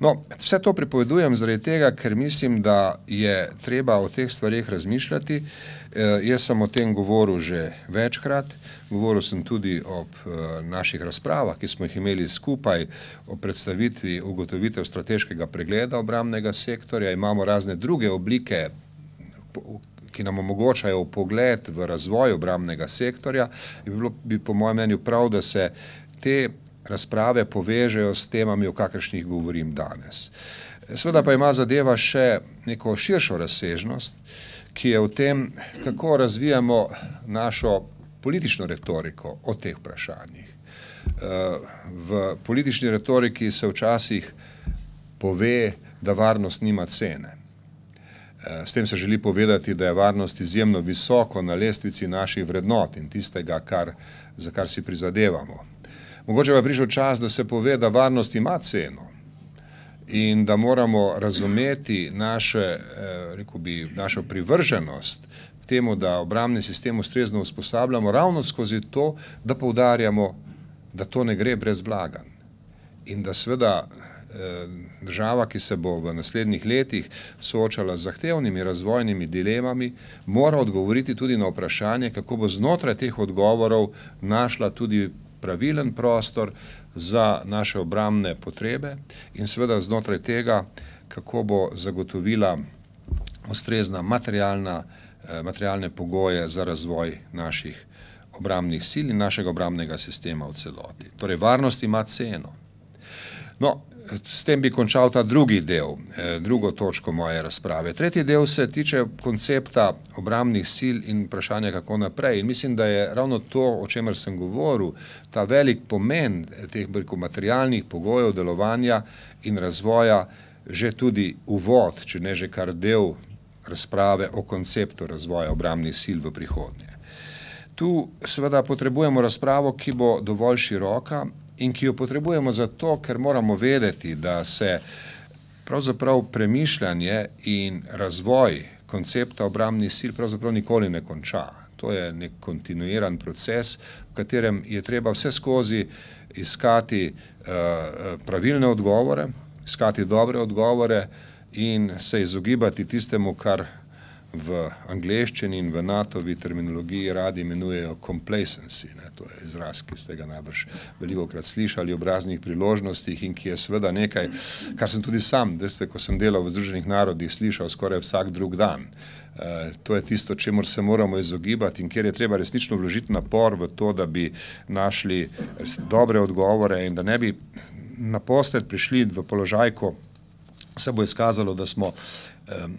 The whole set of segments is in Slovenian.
No, vse to pripovedujem zaradi tega, ker mislim, da je treba o teh stvarih razmišljati. Jaz sem o tem govoril že večkrat, govoril sem tudi ob naših razpravah, ki smo jih imeli skupaj o predstavitvi ugotovitev strateškega pregleda obrambnega sektorja. Imamo razne druge oblike, ki nam omogočajo vpogled v razvoj obrambnega sektorja. Bilo bi po mojem mnenju prav, da se te razprave povežejo s temami, o kakršnih govorim danes. Seveda pa ima zadeva še neko širšo razsežnost, ki je v tem, kako razvijamo našo politično retoriko o teh vprašanjih. V politični retoriki se včasih pove, da varnost nima cene. S tem se želi povedati, da je varnost izjemno visoko na lestvici naših vrednot in tistega, za kar si prizadevamo. Mogoče pa je prišel čas, da se pove, da varnost ima ceno in da moramo razumeti našo privrženost k temu, da obrambni sistem ustrezno usposabljamo ravno skozi to, da poudarjamo, da to ne gre brez vlaganj. In da seveda država, ki se bo v naslednjih letih soočala z zahtevnimi razvojnimi dilemami, mora odgovoriti tudi na vprašanje, kako bo znotraj teh odgovorov našla tudi pravilen prostor za naše obrambne potrebe in seveda znotraj tega, kako bo zagotovila ustrezna materialne pogoje za razvoj naših obrambnih sil in našega obrambnega sistema v celoti. Torej, varnost ima ceno. No, s tem bi končal ta drugi del, drugo točko moje razprave. Tretji del se tiče koncepta obrambnih sil in vprašanja, kako naprej. In mislim, da je ravno to, o čemer sem govoril, ta velik pomen teh materialnih pogojev delovanja in razvoja že tudi uvod, če ne že kar del razprave o konceptu razvoja obrambnih sil v prihodnje. Tu seveda potrebujemo razpravo, ki bo dovolj široka in ki jo potrebujemo zato, ker moramo vedeti, da se pravzaprav premišljanje in razvoj koncepta obrambnih sil pravzaprav nikoli ne konča. To je nek kontinuiran proces, v katerem je treba vse skozi iskati pravilne odgovore, iskati dobre odgovore in se izogibati tistemu, kar v angleščini in v NATO-vi terminologiji radi imenujejo complacency. To je izraz, ki ste ga najbrž velikokrat slišali ob raznih priložnostih in ki je seveda nekaj, kar sem tudi sam, ko sem delal v Združenih narodih, slišal skoraj vsak drug dan. To je tisto, čemur se moramo izogibati in kjer je treba resnično vložiti napor v to, da bi našli dobre odgovore in da ne bi naposled prišli v položaj, ko se bo izkazalo, da smo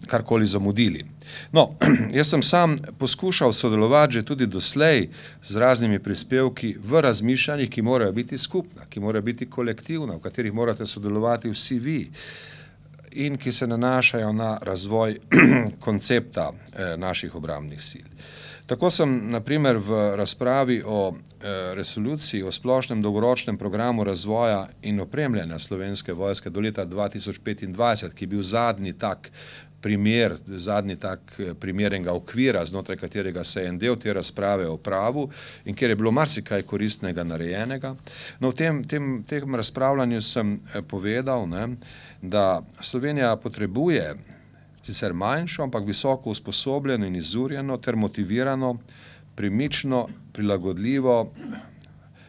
karkoli zamudili. No, jaz sem sam poskušal sodelovati že tudi doslej z raznimi prispevki v razmišljanjih, ki morajo biti skupna, ki morajo biti kolektivna, v katerih morate sodelovati vsi vi in ki se nanašajo na razvoj koncepta naših obrambnih sil. Tako sem, na primer, v razpravi o resoluciji o splošnem dolgoročnem programu razvoja in opremljanja Slovenske vojske do leta 2025, ki je bil zadnji tak primernega okvira, znotraj katerega se je en del te razprave opravil in kjer je bilo marsikaj koristnega narejenega. No, v tem razpravljanju sem povedal, da Slovenija potrebuje sicer manjšo, ampak visoko usposobljeno in izurjeno ter motivirano, premično, prilagodljivo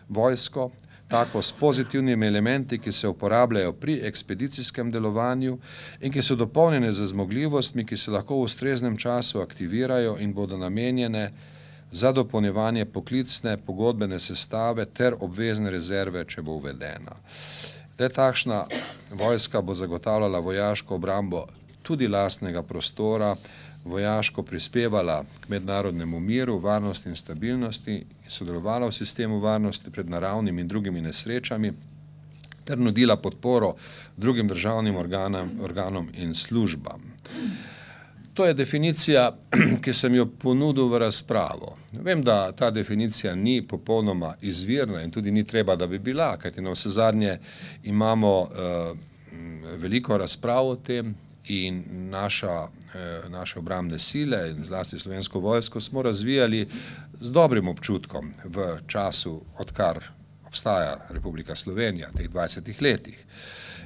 vojsko, tako s pozitivnimi elementi, ki se uporabljajo pri ekspedicijskem delovanju in ki so dopolnjene z zmogljivostmi, ki se lahko v ustreznem času aktivirajo in bodo namenjene za dopolnjevanje poklicne pogodbene sestave ter obvezne rezerve, če bo uvedena. Takšna vojska bo zagotavljala vojaško obrambo tudi lastnega prostora, vojaško prispevala k mednarodnemu miru, varnosti in stabilnosti in sodelovala v sistemu varnosti pred naravnimi in drugimi nesrečami ter nudila podporo drugim državnim organom in službam. To je definicija, ki sem jo ponudil v razpravo. Vem, da ta definicija ni popolnoma izvirna in tudi ni treba, da bi bila, kajti na vsezadnje imamo veliko razprav o tem in naše obrambne sile in zlasti Slovensko vojsko smo razvijali z dobrim občutkom v času, odkar obstaja Republika Slovenija, teh 20 letih.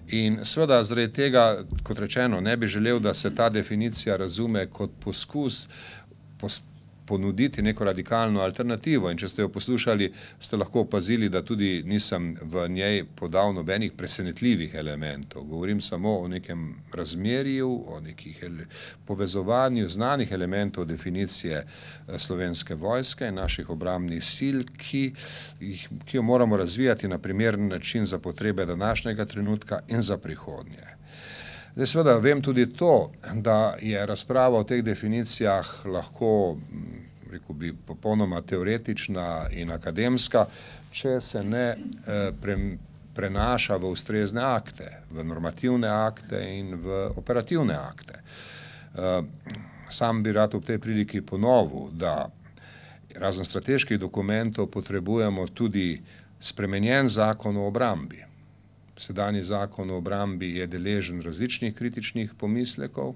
In seveda zaradi tega, kot rečeno, ne bi želel, da se ta definicija razume kot poskus ponuditi neko radikalno alternativo. In če ste jo poslušali, ste lahko opazili, da tudi nisem v njej podal nobenih presenetljivih elementov. Govorim samo o nekem razmerju, o nekih povezovanju znanih elementov definicije Slovenske vojske in naših obrambnih sil, ki jo moramo razvijati na primeren način za potrebe današnjega trenutka in za prihodnje. Zdaj, seveda, vem tudi to, da je razprava o teh definicijah lahko, rekel bi, popolnoma teoretična in akademska, če se ne prenaša v ustrezne akte, v normativne akte in v operativne akte. Sam bi rad ob tej priliki ponovil, da razen strateških dokumentov potrebujemo tudi spremenjen zakon o obrambi. Sedanji zakon o obrambi je deležen različnih kritičnih pomislekov.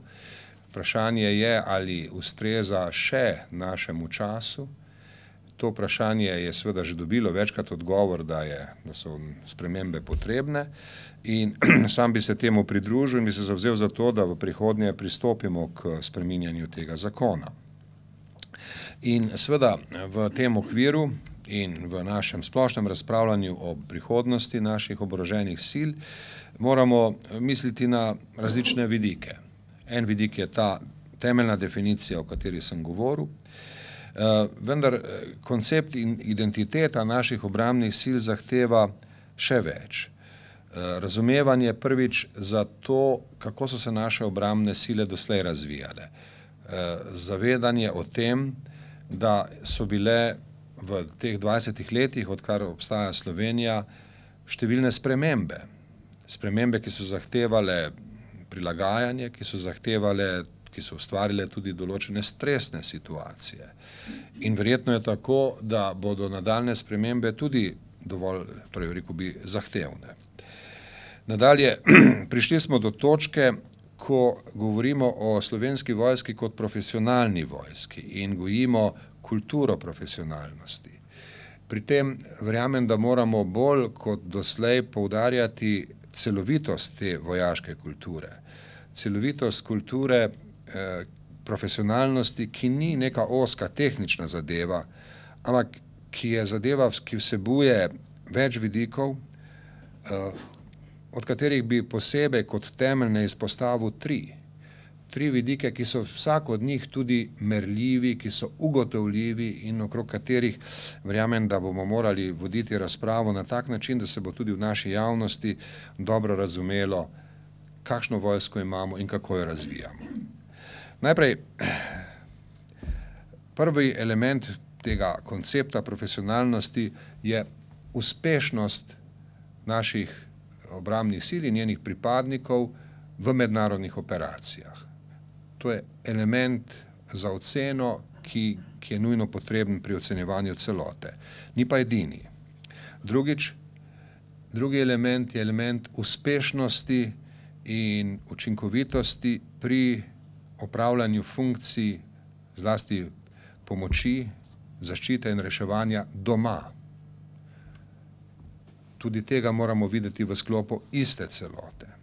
Vprašanje je, ali ustreza še našemu času. To vprašanje je seveda že dobilo večkrat odgovor, da so spremembe potrebne, in sam bi se temu pridružil in bi se zavzel za to, da v prihodnje pristopimo k spreminjanju tega zakona. In seveda v tem okviru in v našem splošnem razpravljanju o prihodnosti naših oboroženih sil moramo misliti na različne vidike. En vidik je ta temeljna definicija, o kateri sem govoril, vendar koncept in identiteta naših obrambnih sil zahteva še več. Razumevanje prvič za to, kako so se naše obrambne sile doslej razvijale. Zavedanje o tem, da so bile v teh 20 letih, odkar obstaja Slovenija, številne spremembe. Spremembe, ki so zahtevale prilagajanje, ki so ustvarile tudi določene stresne situacije. In verjetno je tako, da bodo nadaljne spremembe tudi dovolj, torej rekel bi, zahtevne. Nadalje, prišli smo do točke, ko govorimo o Slovenski vojski kot profesionalni vojski in gojimo kulturo profesionalnosti. Pri tem verjamem, da moramo bolj kot doslej poudarjati celovitost te vojaške kulture. Celovitost kulture profesionalnosti, ki ni neka ozka tehnična zadeva, ampak ki je zadeva, ki vsebuje več vidikov, od katerih bi posebej kot temeljne izpostavil tri. Tri vidike, ki so vsak od njih tudi merljivi, ki so ugotovljivi in okrog katerih verjamem, da bomo morali voditi razpravo na tak način, da se bo tudi v naši javnosti dobro razumelo, kakšno vojsko imamo in kako jo razvijamo. Najprej, prvi element tega koncepta profesionalnosti je uspešnost naših obrambnih sil in njenih pripadnikov v mednarodnih operacijah. To je element za oceno, ki je nujno potreben pri ocenjevanju celote. Ni pa edini. Drugi element je element uspešnosti in učinkovitosti pri opravljanju funkcij, zlasti pomoči, zaščite in reševanja doma. Tudi tega moramo videti v sklopu iste celote.